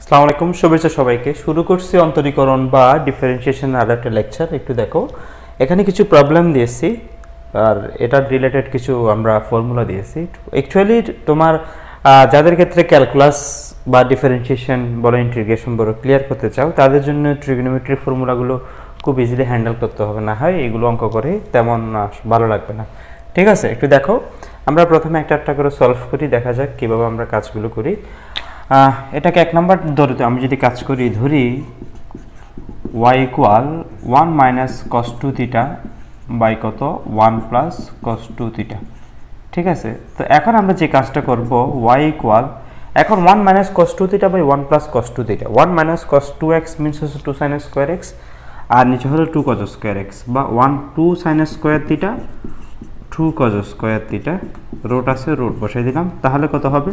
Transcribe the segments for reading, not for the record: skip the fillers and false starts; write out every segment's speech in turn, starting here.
আসসালামু আলাইকুম, শুভেচ্ছা সবাইকে। শুরু করছি অন্তরীকরণ বা ডিফারেন্সিয়েশন আর একটা লেকচার। একটু দেখো, এখানে কিছু প্রবলেম দিয়েছি আর এটার রিলেটেড কিছু আমরা ফর্মুলা দিয়েছি। অ্যাকচুয়ালি তোমার যাদের ক্ষেত্রে ক্যালকুলাস বা ডিফারেন্সিয়েশন বলো ইন্টিগ্রেশন বলো ক্লিয়ার করতে চাও, তাদের জন্য ট্রিগোনোমেট্রি ফর্মুলাগুলো খুব ইজিলি হ্যান্ডেল করতে হবে, না হয় এগুলো অঙ্ক করে তেমন ভালো লাগবে না। ঠিক আছে, একটু দেখো, আমরা প্রথমে একটা একটা করে সলভ করি, দেখা যাক কীভাবে আমরা কাজগুলো করি। এটাকে এক নম্বর ধরে আমি যদি কাজ করি, ধরি y equal 1 minus cos 2 theta by কত 1 প্লাস কস 2 থিটা। ঠিক আছে, তো এখন আমরা যে কাজটা করব, y ইকুয়াল এখন 1 minus cos 2 theta by 1 plus cos 2 theta. 1 minus cos 2x means হচ্ছে 2 সাইন স্কোয়ার এক্স, আর নিচে হলো 2 কজ স্কোয়ার এক্স, বা 1 2 sine square theta 2 cos square theta, root আছে রুট বসাই দিলাম। তাহলে কত হবে,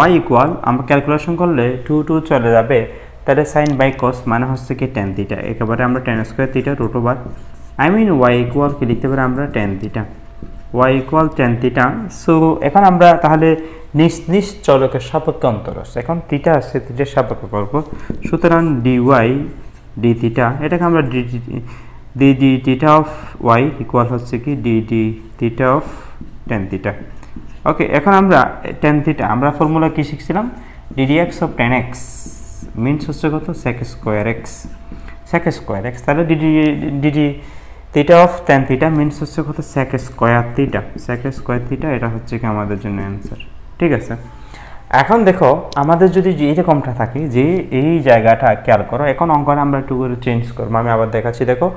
y ইকুয়াল আমরা ক্যালকুলেশন করলে 2 2 চলে যাবে, তাহলে সাইন বাই কস মানে হচ্ছে কি tan থিটা, একেবারে আমরা tan square theta root over y equal কি লিখতে পারি আমরা tan theta, y equal tan theta. So এখন আমরা তাহলে নিজ নিজ চলকের সাপেক্ষে অন্তরস, এখন থিটা আছে থিটার সাপেক্ষে করব, সুতরাং dy d থিটা, এটাকে আমরা d theta of y equal হচ্ছে কি d theta of tan theta. Okay, এখন আমরা tan থিটা আমরা ফর্মুলা কি শিখছিলাম, ddx of tan x means হচ্ছে কত sec স্কোয়ার x, তাহলে dd theta of tan theta means হচ্ছে কত sec স্কোয়ার থিটা, এটা হচ্ছে কি আমাদের জন্য অ্যান্সার। ঠিক আছে, এখন দেখো আমাদের যদি এইরকমটা থাকে যে এই জায়গাটা খেয়াল করো, এখন অঙ্কটা আমরা একটু করে চেঞ্জ করবো, আমি আবার দেখাচ্ছি। দেখো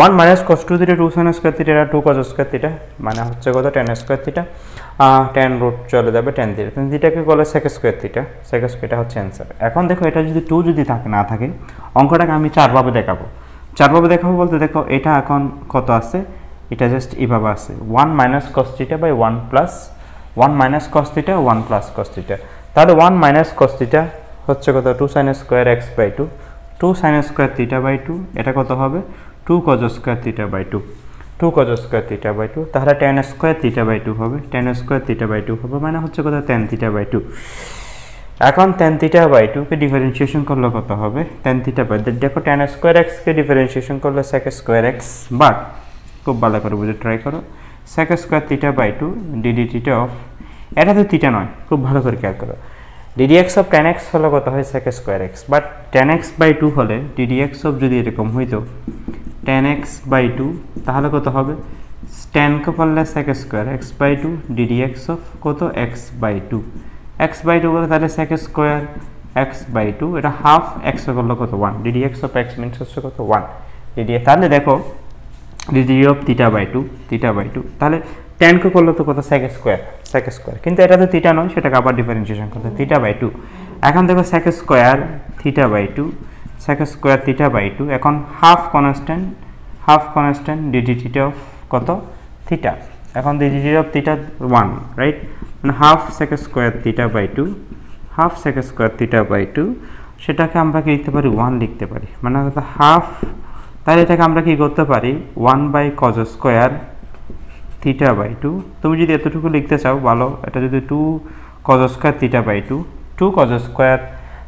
1 minus cos 2 theta 2 sine square theta 2 cos square theta মানে হচ্ছে কত tan square theta, tan root চলে যাবে tan থিটাকে বলে sec স্কোয়ার থিটা হচ্ছে অ্যান্সার। এখন দেখো এটা যদি 2 যদি না থাকে, অঙ্কটাকে আমি চারভাবে দেখাবো বলতে দেখো এটা এখন কত আছে, এটা জাস্ট এইভাবে আছে 1 minus cos theta by 1 plus 1 minus cos theta 1 plus cos theta, তাহলে 1 মাইনাস কস থিটা হচ্ছে কত 2 sine square x by 2 sine square theta by 2, এটা কত হবে 2 কজ স্কোয়ার থিটা বাই 2, তাহলে tan স্কোয়ার থিটা বাই 2 হবে, মানে হচ্ছে কত tan থিটা বাই 2। এখন tan থিটা বাই 2 কে ডিফারেন্সিয়েশন করলে কত হবে, tan থিটা বাই, দেখো tan স্কোয়ার এক্স কে ডিফারেন্সিয়েশন করলে sec স্কোয়ার এক্স, বাট খুব ভালো করে বুঝে ট্রাই করো, sec square theta by 2 dd theta of, এটা তো থিটা নয়, খুব ভালো করে খেয়াল করো, ddx অফ tan x হলো কত হয় sec square x, but tan x by 2 হলে ddx অফ যদি এরকম হইতো tan x বাই 2, তাহলে কত হবে tan কে করলে sec square x by 2 ddx of কত x বাই 2 বলে, তাহলে sec স্কোয়ার x বাই 2, এটা হাফ x করলে কত 1, ddx অফ x মিনস হচ্ছে কত 1 ddx, তাহলে দেখো dd অফ থিটা বাই 2, তাহলে tan কে করলে তো কত sec স্কোয়ার, কিন্তু এটা তো থিটা নয়, সেটাকে আবার ডিফারেন্সিয়েশন করতে থিটা বাই 2। এখন দেখো sec স্কোয়ার থিটা বাই 2, এখন half constant dd theta of কত থিটা, এখন dd অফ থিটা 1, রাইট, মানে half sec square theta by 2, সেটাকে আমরা কি লিখতে পারি 1 লিখতে পারি, মানে হাফ, তাহলে এটাকে আমরা কি করতে পারি 1 by cos square theta by 2। তুমি যদি এতটুকু লিখতে চাও ভালো, এটা যদি 2 cos square theta by 2, 2 cos square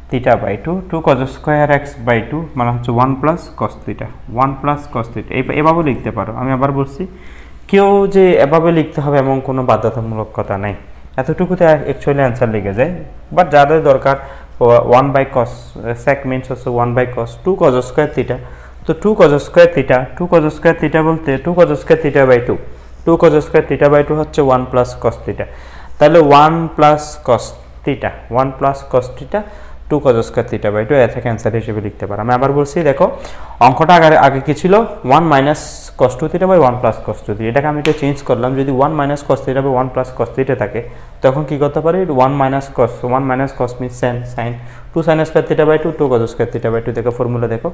theta by 2, 2 cos square x by 2 মানে হচ্ছে 1 প্লাস কস থিটা, এভাবে লিখতে পারো। আমি আবার বলছি, কেউ যে এভাবে লিখতে হবে এমন কোনো বাধ্যতামূলক কথা নাই, এতটুকুতে অ্যাকচুয়ালি অ্যান্সার লিখে যায়, বাট যাদের দরকার 1 বাই কস sec মিনস হচ্ছে 1 by cos 2 cos square theta, তো 2 কজ স্কোয়ার থিটা বলতে 2 cos square theta by 2 cos square theta by 2 হচ্ছে 1 প্লাস কস থিটা, তাহলে 1 plus cos theta 2 cos square theta by 2, এর থেকে answer হিসেবে লিখতে পারো। আমি আবার বলছি, দেখো অঙ্কটা আগে কি ছিল 1 minus cos 2 theta by 1 plus cos 2 theta, এটাকে আমি একটু চেঞ্জ করলাম, যদি 1 minus cos theta by 1 plus cos theta থাকে, তখন কি করতে পারি 1 minus cos means sine 2 sine square theta by 2 2 cos square theta by 2, দেখো ফর্মুলা দেখো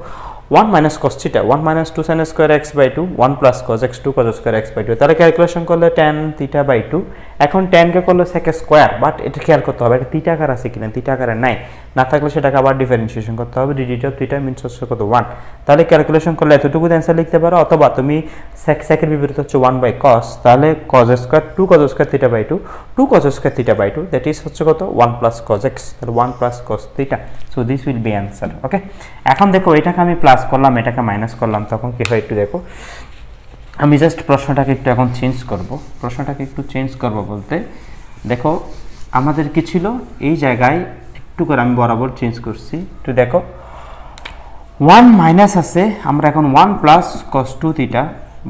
1 minus cos theta 1 minus 2 sine square x by 2 1 plus cos x 2 cos square x by 2, তাহলে calculation করলে tan theta by 2, এখন tan কে করলে sec square, but এটা খেয়াল করতে হবে এটা থিটা আকার আছে কিনা, থিটা আকারে নাই, না থাকলে সেটাকে আবার ডিফারেন্সিয়েশন করতে হবে, dd অফ থিটা মিনস হচ্ছে কত 1, তাহলে ক্যালকুলেশন করলে এতটুকু অ্যান্সার লিখতে পারো, অথবা তুমি সেকের বিপরীত হচ্ছে 1/cos, তাহলে cos square 2 cos square theta by 2 2 cos square theta by 2 that is হচ্ছে কত 1 প্লাস cos x, তাহলে 1 plus cos theta. So this will be answer. Okay, এখন দেখো এটাকে আমি প্লাস করলাম, এটাকে মাইনাস করলাম, তখন কি হয় একটু দেখো। আমি জাস্ট প্রশ্নটাকে একটু এখন চেঞ্জ করব, প্রশ্নটাকে একটু চেঞ্জ করব বলতে দেখো আমাদের কি ছিল এই জায়গায় একটু করে আমি বরাবর চেঞ্জ করছি, একটু দেখো 1 মাইনাস আছে, আমরা এখন 1 plus cos 2 theta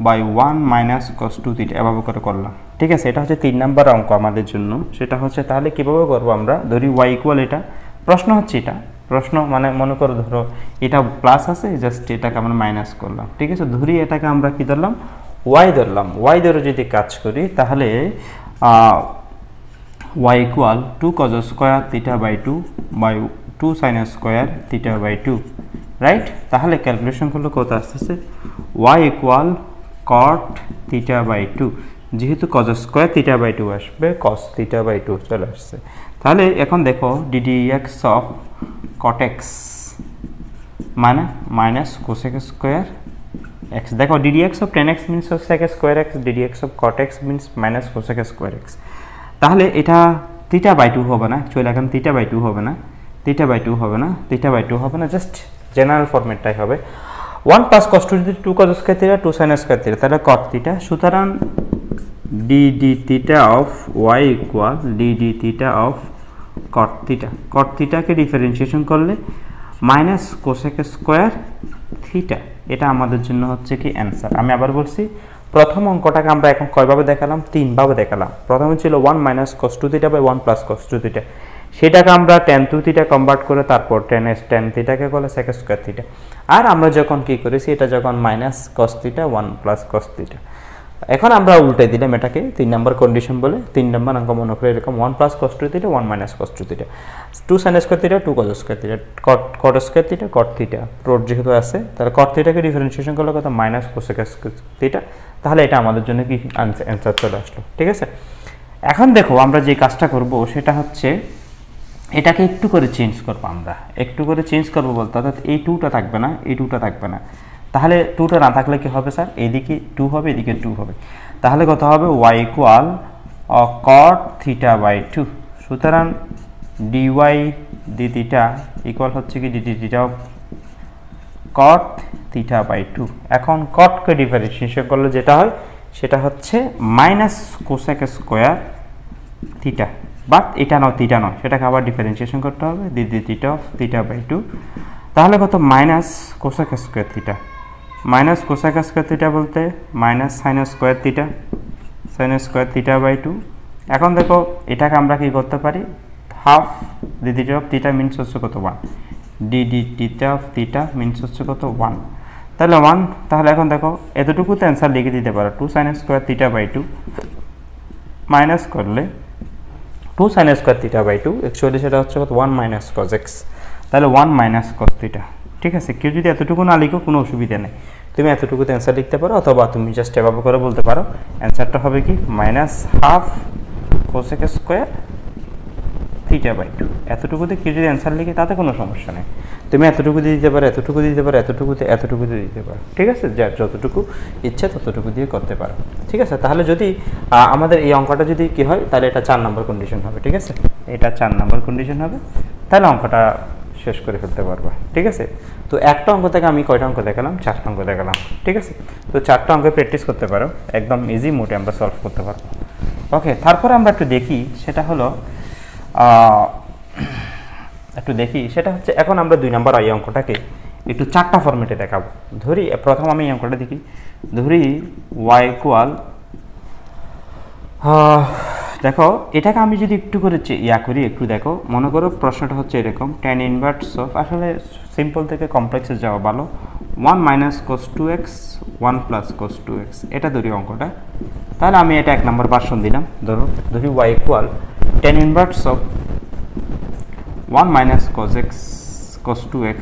by 1 minus cos 2 theta এভাবে করে করলাম। ঠিক আছে, এটা হচ্ছে 3 নাম্বার অঙ্ক আমাদের জন্য। সেটা হচ্ছে তাহলে কিভাবে করব আমরা, ধরি y ইকুয়াল এটা, প্রশ্ন হচ্ছে এটা, প্রশ্ন মানে মনে করো ধরো এটা প্লাস আছে, জাস্ট এটাকে আমরা মাইনাস করলাম। ঠিক আছে, ধরি এটাকে আমরা কি ধরলাম, y ধরলাম। y ধরে যদি কাজ করি তাহলে y equal 2 cos square theta by 2 by 2 sin square theta by 2, right? তাহলে ক্যালকুলেশন করলে কত আসতেছে, y equal cot theta by 2, যেহেতু cos স্কয়ার থিটা বাই 2 আসবে cos থিটা বাই 2 চলে আসছে। তাহলে এখন দেখো ddx অফ cot x মানে মাইনাস cosec স্কয়ার x, দেখো ddx of tan x means cosec square x, ddx of cot x means minus cosec square x। তাহলে এটা থিটা বাই 2 হবে না, অ্যাকচুয়ালি এখন থিটা বাই 2 হবে না, থিটা বাই 2 হবে না, থিটা বাই 2 হবে না, জাস্ট জেনারেল ফরম্যাটটাই হবে 1 প্লাস cos 2 যদি 2 cos square theta 2 sin square theta, তাহলে cot থিটা। সুতরাং dd theta of y equal dd theta of cot theta. cot থিটাকে ডিফারেন্সিয়েশন করলে মাইনাস cosec স্কয়ার থিটা, এটা আমাদের জন্য হচ্ছে কি অ্যান্সার। আমি আবার বলছি, প্রথম অঙ্কটাকে আমরা এখন কয়ভাবে দেখালাম, 3 ভাবে দেখালাম। প্রথমে ছিল 1 minus cos 2 theta by 1 plus cos 2 theta, সেটাকে আমরা tan 2 থিটা কনভার্ট করে তারপর tan থিটাকে বলে sec স্কয়ার থিটা। আর আমরা যখন কি করেছি, এটা যখন minus cos theta 1 plus cos theta, এখন আমরা উল্টে দিলাম এটাকে 3 নাম্বার কন্ডিশন বলে। 3 নাম্বার অঙ্ক মনে করে এরকম 1 plus cos 2 theta 1 minus cos 2 theta, 2 sin square theta 2 cos square theta, cot square theta cot theta, road যেহেতু আছে তাহলে cot থিটাকে ডিফারেন্সিয়েশন করলে কত মাইনাস cosec থিটা, তাহলে এটা আমাদের জন্য কি অ্যান্সার চলে আসলো। ঠিক আছে, এখন দেখো আমরা যে কাজটা করব সেটা হচ্ছে এটাকে একটু করে চেঞ্জ করব, আমরা একটু করে চেঞ্জ করব বলতে অর্থাৎ এই 2টা থাকবে না, এই 2টা থাকবে না। তাহলে 2টা না থাকলে কি হবে স্যার, এদিকে 2 হবে এদিকে 2 হবে, তাহলে কত হবে y equal cot theta by 2। সুতরাং dy d থিটা ইকুয়াল হচ্ছে কি dt theta of cot theta by 2। এখন cot কে ডিফারেন্সিয়েশন করলে যেটা হয় সেটা হচ্ছে minus cosec square theta, but এটা নয় থিটা নয়, সেটাকে আবার ডিফারেন্সিয়েশন করতে হবে dd theta of theta by 2। তাহলে কত minus cosec square theta, minus cosec square theta বলতে minus sin square theta, sin square theta by 2। এখন দেখো এটাকে আমরা কি করতে পারি, half d theta of theta means হচ্ছে কত 1, dd theta of theta means হচ্ছে কত 1, তাহলে 1। তাহলে এখন দেখো এতটুকুতে অ্যান্সার লিখে দিতে পারো 2 sin square theta by 2 minus করলে 2 sin square theta by 2, actually সেটা হচ্ছে কত 1 মাইনাস cos x, তাহলে 1 মাইনাস cos থিটা। ঠিক আছে, কেউ যদি এতটুকু না লিখো কোনো অসুবিধা নেই, তুমি এতটুকুতে অ্যান্সার লিখতে পারো, অথবা তুমি জাস্ট এভাবে করে বলতে পারো অ্যান্সারটা হবে কি minus half cosec square theta by 2। এতটুকুতে কেউ যদি অ্যান্সার লিখে তাতে কোনো সমস্যা নেই, তুমি এতটুকু দিয়ে দিতে পারো, এতটুকু দিয়ে দিতে পারো, এতটুকু দিয়ে দিতে পারো। ঠিক আছে, যার যতটুকু ইচ্ছে ততটুকু দিয়ে করতে পারো। ঠিক আছে, তাহলে যদি আমাদের এই অঙ্কটা যদি কি হয়, তাহলে এটা 4 নম্বর কন্ডিশন হবে। ঠিক আছে, এটা 4 নম্বর কন্ডিশন হবে, তাহলে অঙ্কটা শেষ করে ফেলতে পারবা। ঠিক আছে, তো একটা অঙ্ক থেকে আমি কয়টা অঙ্ক দেখালাম, 4টা অঙ্ক দেখালাম। ঠিক আছে, তো 4টা অঙ্কে প্র্যাকটিস করতে পারো, একদম ইজি মোডে আমরা সলভ করতে পারবো। ওকে, তারপরে আমরা একটু দেখি, সেটা হলো সেটা হচ্ছে এখন আমরা 2 নম্বর এই অঙ্কটাকে একটু 4টা ফরম্যাটে দেখাবো। ধরি প্রথম আমি এই অঙ্কটা দেখি, ধরি y ইকুয়াল, দেখো এটাকে আমি যদি একটু করে করি, একটু দেখো, মনে করো প্রশ্নটা হচ্ছে এরকম tan ইনভার্স অফ, আসলে সিম্পল থেকে কমপ্লেক্সে যাওয়া ভালো, 1 minus cos 2x 1 plus cos 2x, এটা ধরি অঙ্কটা। তাহলে আমি এটা 1 নম্বর ভার্সন দিলাম, ধরি y equal tan inverse of 1 minus cos 2x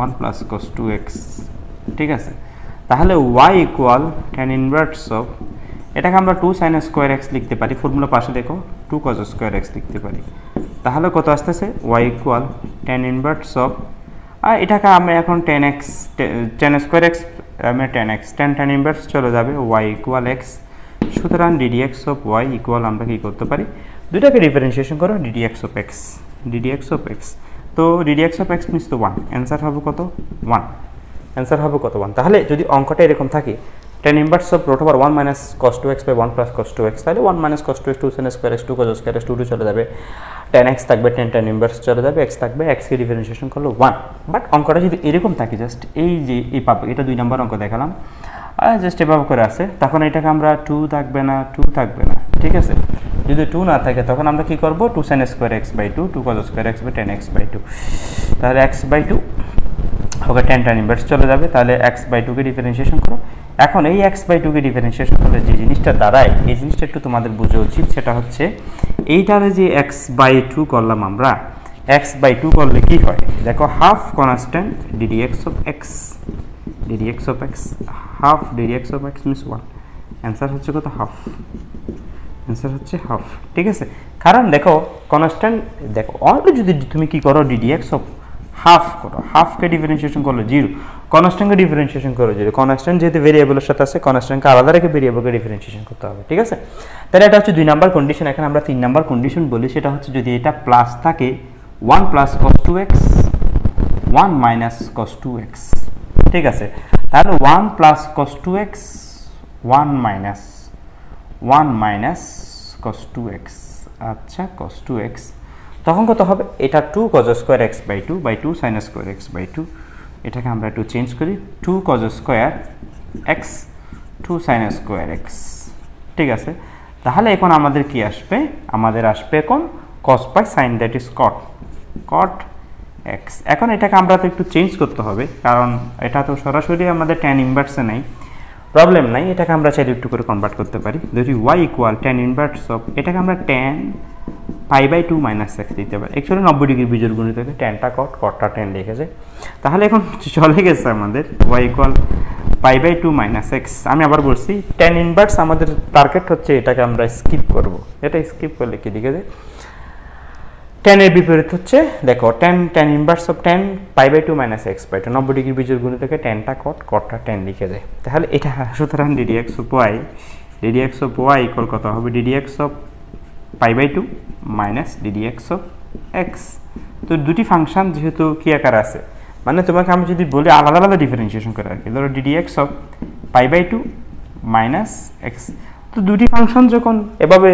1 plus cos 2x। ঠিক আছে, তাহলে y equal tan inverse of, এটাকে আমরা 2 sin স্কয়ার x লিখতে পারি, ফর্মুলা পাশে দেখো 2 cos স্কয়ার x লিখতে পারি। তাহলে কত আসতেছে, y equal tan inverse of আর এটাকে আমি এখন 10x 10 স্কয়ার x আমি 10x 10 tan ইনভার্স চলে যাবে y ইকুয়াল x, সুতরাং ddx অফ y ইকুয়াল আমরা কি করতে পারি, দুইটাকে ডিফারেন্সিয়েশন করো ddx of x, ddx of x, তো ddx অফ x মিন্স তো 1, অ্যান্সার হবে কত 1, অ্যান্সার হবে কত 1। তাহলে যদি অঙ্কটা এরকম থাকে tan inverse of root over 1 minus cos 2x by 1 plus cos 2x, তাহলে 1 minus cos 2x 2 sin square x 2 cos square x 2 চলে যাবে, tan x থাকবে 10 tan ইনভার্স চলে যাবে, x থাকবে, x কে ডিফারেন্সিয়েশন করলো 1। বাট অঙ্কটা যদি এরকম থাকে জাস্ট এই যে এই পাবো, এটা 2 নাম্বার অঙ্ক দেখালাম, আর জাস্ট এভাবে করে আছে, তখন এটাকে আমরা 2 থাকবে না 2 থাকবে না, ঠিক আছে। যদি 2 না থাকে তখন আমরা কি করব, 2 sin square x by 2 2 cos square x by 10x by 2, তাহলে x by 2 okay 10 tan inverse চলে যাবে, তাহলে x বাই 2 কে ডিফারেন্সিয়েশন করো। এখন এই x বাই 2 কে ডিফারেন্সিয়েশন করলে যে জিনিসটা দাঁড়ায়, এই জিনিসটা একটু তোমাদের বোঝা উচিত, সেটা হচ্ছে এইটারে যে x বাই 2 করলাম আমরা, x বাই 2 করলে কি হয় দেখো, half constant ddx of x, ddx of x, half ddx of x means 1, answer হচ্ছে কত হাফ, অ্যান্সার হচ্ছে হাফ, ঠিক আছে। কারণ দেখো কনস্ট্যান্ট, দেখো অলরেডি যদি তুমি কি করো ddx অফ হাফ করো, হাফকে ডিফারেন্সিয়েশন করলে 0, কনস্ট্যান্টকে ডিফারেন্সিয়েশন করো 0, কনস্ট্যান্ট যেহেতু ভেরিয়েবলের সাথে আছে কনস্ট্যান্টকে আলাদা রেখে ভেরিয়েবলকে ডিফারেন্সিয়েশন করতে হবে, ঠিক আছে। তাহলে এটা হচ্ছে 2 নাম্বার কন্ডিশন। এখন আমরা 3 নাম্বার কন্ডিশন বলি, সেটা হচ্ছে যদি এটা প্লাস থাকে 1 plus cos 2x 1 minus cos 2x, ঠিক আছে, তাহলে 1 plus cos 2x 1 minus cos 2x, আচ্ছা cos 2x, তখন কত হবে, এটা 2 cos square x by 2 by 2 sin square x by 2, এটাকে আমরা একটু চেঞ্জ করি, 2 cos square x 2 sin square x, ঠিক আছে। তাহলে এখন আমাদের কি আসবে, আমাদের আসবে এখন cos by sin, that is cot x। এখন এটাকে আমরা তো একটু চেঞ্জ করতে হবে, কারণ এটা তো সরাসরি আমাদের tan ইনভার্সে নাই, প্রবলেম নাই, এটাকে আমরা চাইলে একটু করে কনভার্ট করতে পারি। যদি y equal tan inverse of, এটাকে আমরা tan pi by 2 minus x দিতে পারি, অ্যাকচুয়ালি 90 ডিগ্রি বিজোড় গুণিত থেকে ট্যানটা কটটা tan লিখেছে, তাহলে এখন চলে গেছে আমাদের y equal pi by 2 minus x। আমি আবার বলছি tan ইনভার্স আমাদের টার্গেট হচ্ছে, এটাকে আমরা স্কিপ করব, এটা স্কিপ করলে কি লিখেছে, tan এর বিপরীত হচ্ছে দেখো tan inverse of tan pi by 2 minus x by 2, 90 degree বিজোড় গুণিত থেকে ট্যানটা কটটা tan লিখে যায়, তাহলে এটা সুতরাং ddx অফ y ইকুয়াল কত হবে, ddx of pi by 2 minus ddx of x। তো দুটি ফাংশন যেহেতু কি আকার আছে, মানে তোমাকে আমি যদি বলি আলাদা আলাদা ডিফারেন্সিয়েশন করে আর কি, ধরো ddx of pi by 2 minus x, তো দুটি ফাংশন যখন এভাবে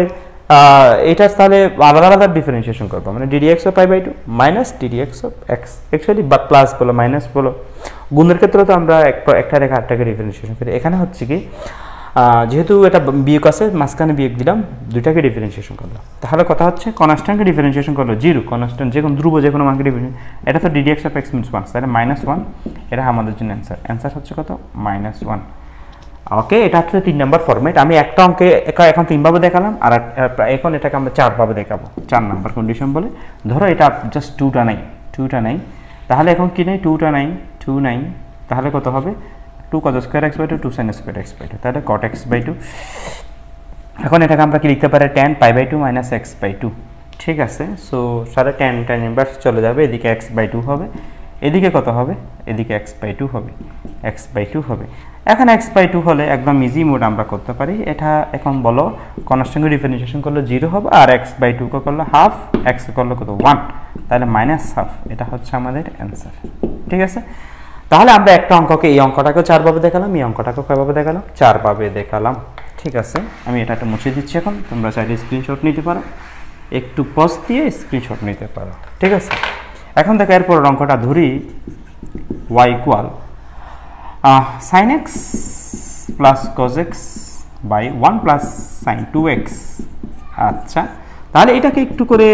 এটা তাহলে আলাদা আলাদা ডিফারেন্সিয়েশন করবো, মানে ddx of pi by 2 minus ddx of x, actually বা প্লাস বলো মাইনাস বলো, গুণের ক্ষেত্রে তো আমরা একটা রেখা আটটাকে ডিফারেন্সিয়েশন করি, এখানে হচ্ছে কি যেহেতু এটা বিয়োগ আছে মাঝখানে বিয়োগ দিলাম, দুইটাকে ডিফারেন্সিয়েশন করলাম, তাহলে কথা হচ্ছে কনস্ট্যান্টকে ডিফারেন্সিয়েশন করলো 0, কনস্ট্যান্ট যে কোনো ধ্রুব যে কোনো মানকে ডিফারেন্সিয়েশন, এটা তো ddx অফ x মিন্স 1, তাহলে -1, এটা আমাদের জন্য অ্যান্সার হচ্ছে কত -1। ওকে, এটা হচ্ছে 3 নাম্বার ফরম্যাট। আমি একটা অঙ্কে এখন 3 ভাবে দেখালাম, আর এখন এটাকে আমরা 4 ভাবে দেখাবো, 4 নাম্বার কন্ডিশন বলে। ধরো এটা জাস্ট 2টা নাই, তাহলে এখন কি নেই, 2টা নাই, 2 নাই, তাহলে কত হবে, 2 cos square x by 2 2 sin square x by 2, তাহলে cot x বাই 2। এখন এটাকে আমরা কি লিখতে পারি, tan pi by 2 minus x by 2, ঠিক আছে। সো সারা tan ইনভার্স চলে যাবে, এদিকে x বাই 2 হবে, এদিকে কত হবে, এদিকে x বাই 2 হবে, x বাই 2 হবে। এখন x বাই 2 হলে একদম ইজি মোড আমরা করতে পারি, এটা এখন বলো কনস্ট্যান্ট ডিফারেন্সিয়েশন করলে 0 হবে, আর x বাই 2 কে করলে হাফ, x করলে কত 1, তাহলে মাইনাস হাফ, এটা হচ্ছে আমাদের অ্যান্সার, ঠিক আছে। তাহলে আমরা একটা অঙ্ককে, এই অঙ্কটাকেও 4 ভাবে দেখালাম, এই অঙ্কটাকেও কয়ভাবে দেখালাম, 4 ভাবে দেখালাম, ঠিক আছে। আমি এটা একটা মুছে দিচ্ছি, এখন তোমরা চাইলে স্ক্রিনশট নিতে পারো, একটু পজ দিয়ে স্ক্রিনশট নিতে পারো, ঠিক আছে। এখন দেখো এরপর অঙ্কটা ধরি, y equal sin x plus cos x by 1 plus sin 2x। আচ্ছা, তাহলে এটাকে একটু করে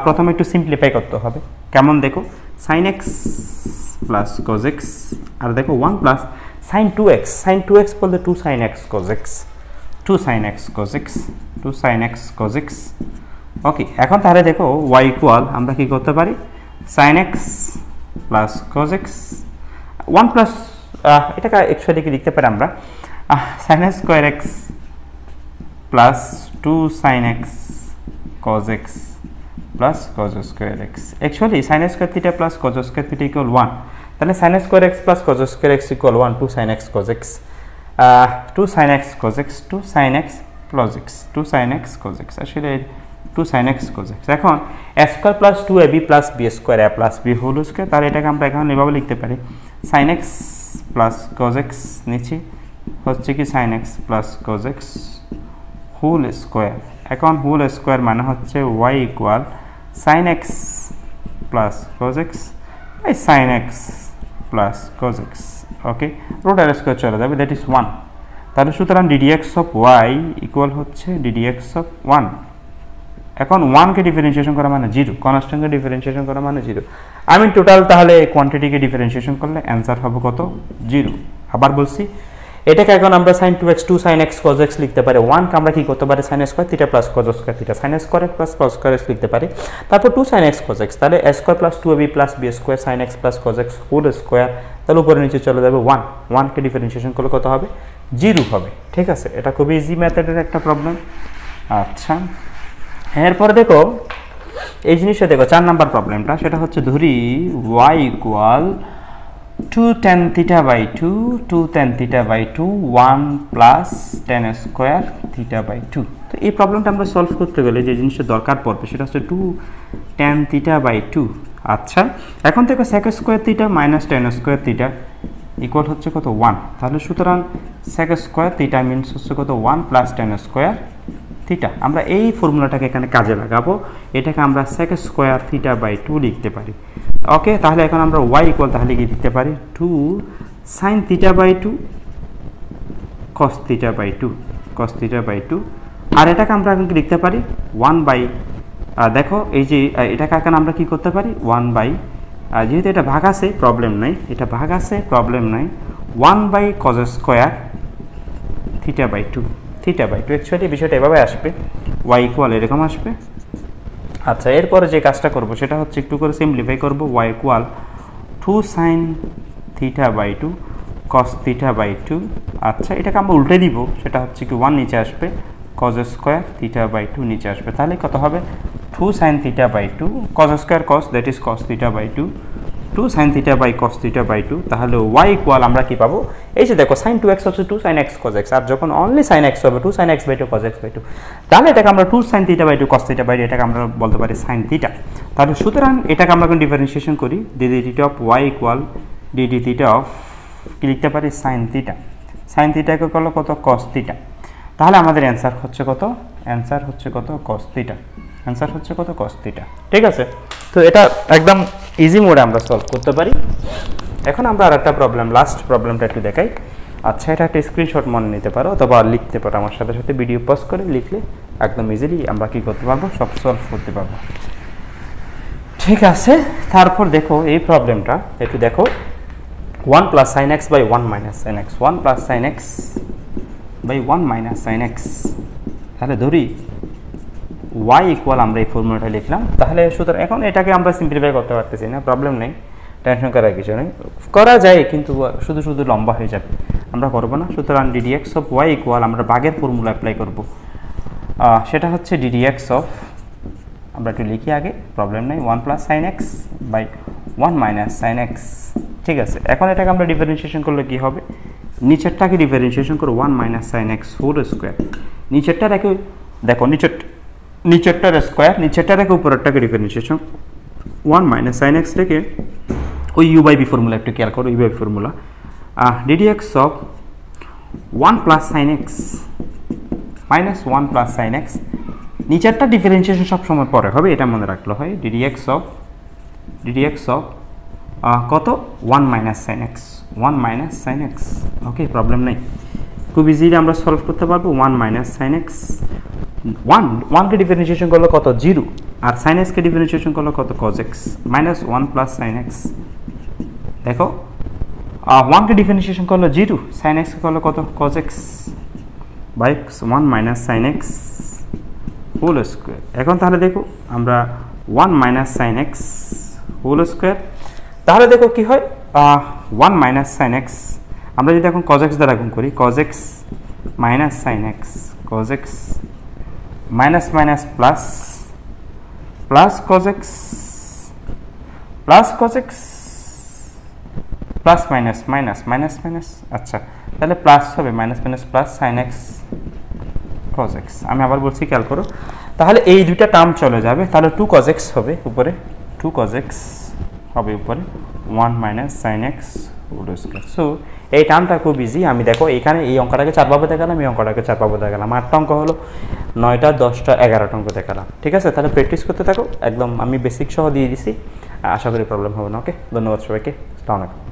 প্রথমে একটু সিম্পলিফাই করতে হবে, কেমন দেখো, sin x plus cos x, আর দেখো 1 প্লাস sin 2x বলতে 2 sin x cos x, 2 sin x cos x, 2 sin x cos x। ওকে, এখন তাহলে দেখো y ইকুয়াল আমরা কি করতে পারি, sin x plus cos x 1 plus, এটাকে অ্যাকচুয়ালি কি লিখতে পারি আমরা, sin square x plus 2 sin x cos x plus cos square x। Actually sin square theta plus cos square theta equal 1, তাহলে sin square x plus cos square x equal 1 2 sin x cos x 2 sin x cos x 2 sin x plus x 2 sin x cos x আসলে 2 sin x cos x এখন a square plus 2ab plus b square a plus b whole square তাহলে এটাকে আমরা এখন এভাবে লিখতে পারি sin x plus cos x নিচে হচ্ছে কি sin x plus cos x whole square এখন হোল স্কয়ার মানে হচ্ছে y equal sin x plus cos x by sin x plus cos x okay root আর স্কয়ার চলে যাবে দ্যাট ইজ 1 তাহলে সুতরাং ddx অফ y ইকুয়াল হচ্ছে ddx of 1 এখন 1 কে ডিফারেন্সিয়েশন করা মানে 0 কনস্ট্যান্ট কে ডিফারেন্সিয়েশন করা মানে 0 আমি টোটাল তাহলে কোয়ান্টিটি কে ডিফারেন্সিয়েশন করলে आंसर হবে কত 0 আবার বলছি এটাকে এখন আমরা sin 2x 2 sin x cos x লিখতে পারি 1 কে আমরা কি করতে পারি sin square theta plus cos square theta sin square x plus cos square x লিখতে পারি তারপর 2 sin x cos x তাহলে a square plus 2ab plus b square sin x plus cos x whole square তাহলে উপরে নিচে চলে যাবে 1 1 কে differentiation করলে কত হবে 0 হবে ঠিক আছে এটা খুব ইজি মেথডের একটা প্রবলেম আচ্ছা এরপর দেখো এই জিনিসটা দেখো 4 নাম্বার প্রবলেমটা সেটা হচ্ছে ধরি y equal 2 tan theta by 2 2 tan theta by 2 1 plus tan square theta by 2 তো এই প্রবলেমটা আমরা সলভ করতে গেলে যে জিনিসটা দরকার পড়বে সেটা হচ্ছে 2 tan theta by 2 আচ্ছা এখন দেখো sec square theta minus tan square theta equal হচ্ছে কত 1 তাহলে সুতরাং sec square theta means হচ্ছে কত 1 plus tan square theta আমরা এই ফর্মুলাটাকে এখানে কাজে লাগাবো এটাকে আমরা sec square theta by 2 লিখতে পারি ওকে তাহলে এখন আমরা y ইকুয়াল তাহলে কি লিখতে পারি 2 sin theta by 2 cos theta by 2 cos theta by 2 আর এটাকে আমরা এখন কি লিখতে পারি 1 বাই দেখো এই যে এটাকে এখন আমরা কি করতে পারি 1 বাই যেহেতু এটা ভাগ আছে প্রবলেম নাই এটা ভাগ আছে প্রবলেম নাই 1 by cos square theta by 2 theta by 2 actually বিষয়টা এভাবে আসবে y ইকুয়াল এরকম আসবে আচ্ছা এরপর যে কাজটা করব সেটা হচ্ছে একটু করে সিম্পলিফাই করব y equal 2 sin theta by 2 cos theta by 2 আচ্ছা এটাকে আমরা উল্টে দিব সেটা হচ্ছে কি 1 নিচে আসবে cos স্কয়ার theta by 2 নিচে আসবে তাহলে কত হবে 2 sin theta by 2 cos square cos that is cos theta by 2 2 sin theta by cos theta by 2 তাহলে y ইকুয়াল আমরা কি পাবো এই যে দেখো sin 2x হচ্ছে 2 sin x cos x আর যখন অনলি sin x হবে 2 sin x by 2 cos x by 2 তাহলে এটাকে আমরা 2 sin theta by 2 cos theta by 2 এটাকে আমরা বলতে পারি sin theta তাহলে সুতরাং এটাকে আমরা কোন ডিফারেন্সিয়েশন করি dd theta of y equal dd theta of কি লিখতে পারি sin theta কে কল কত cos theta তাহলে আমাদের आंसर হচ্ছে কত आंसर হচ্ছে কত cos theta आंसर হচ্ছে কত cos theta ঠিক আছে তো এটা একদম ইজি মোডে আমরা সলভ করতে পারি এখন আমরা আরেকটা প্রবলেম লাস্ট প্রবলেমটা একটু দেখাই আচ্ছা এটা একটা স্ক্রিনশট মনে নিতে পারো অথবা লিখতে পারো আমার সাথে সাথে ভিডিও পজ করে লিখলে একদম ইজিলি আমরা কি করতে পারবো সব সলভ করতে পারবো ঠিক আছে তারপর দেখো এই প্রবলেমটা একটু দেখো 1 plus sin x by 1 minus sin x 1 plus sin x by 1 minus sin x তাহলে ধরি y ইকুয়াল আমরা এই ফর্মুলাটা লিখলাম তাহলে সুতরাং এখন এটাকে আমরা সিম্পলিফাই করতে পারতেছি না প্রবলেম নেই টেনশন করার কিছু নেই করা যায় কিন্তু শুধু শুধু লম্বা হয়ে যাবে আমরা করব না সুতরাং ddx অফ y ইকুয়াল আমরা ভাগের ফর্মুলা অ্যাপ্লাই করব সেটা হচ্ছে ddx অফ আমরা একটু লিখি আগে প্রবলেম নেই 1 plus sin x by 1 minus sin x ঠিক আছে এখন এটাকে আমরা ডিফারেন্সিয়েশন করলে কি হবে নিচেরটাকে ডিফারেন্সিয়েশন করব 1 minus sin x whole square নিচেরটা দেখো দেখো নিচেরটার স্কয়ার নিচেরটা রেখে উপরেরটাকে ডিফারেন্সিয়েশন 1 minus sin x রেখে ওই u by b ফর্মুলা একটু খেয়াল করো u by b formula ddx of 1 plus sin x minus 1 plus sin x নিচেরটা ডিফারেন্সিয়েশন সব সময় পরে হবে এটা মনে রাখলে হয় ddx of কত 1 minus sin x 1 minus sin x okay problem নাই খুব ইজিলি আমরা সলভ করতে পারবো 1 minus sin x 1 কে ডিফারেন্সিয়েশন করলে কত 0 আর sin x কে ডিফারেন্সিয়েশন করলে কত cos x minus 1 plus sin x দেখো 1 কে ডিফারেন্সিয়েশন করলে 0 sin x কে করলে কত cos x by 1 minus sin x whole square এখন তাহলে দেখো আমরা 1 minus sin x whole square তাহলে দেখো কি হয় 1 minus sin x আমরা যদি এখন cos x দ্বারা গুণ করি cos x minus sin x cos x minus minus plus plus cos x plus minus minus minus minus, আচ্ছা তাহলে প্লাস হবে, minus minus plus sine x cos x. আমি আবার বলছি খেয়াল করো, তাহলে এই দুইটা টার্ম চলে যাবে, তাহলে 2 cos x হবে উপরে, 2 cos x হবে উপরে 1 minus sine x whole square. So এই টার্মটা খুব ইজি। আমি দেখো এখানে এই অঙ্কটাকে 4 ভাবে দেখালাম, এই অঙ্কটাকে 4 ভাবে দেখালাম, 8টা অঙ্ক হলো, 9টা 10টা 11টা অঙ্ক দেখালাম। ঠিক আছে, তাহলে প্র্যাকটিস করতে থাকো, একদম আমি বেসিক সহ দিয়ে দিছি, আশা করি প্রবলেম হবে না। ওকে, ধন্যবাদ সবাইকে, আসসালামু আলাইকুম।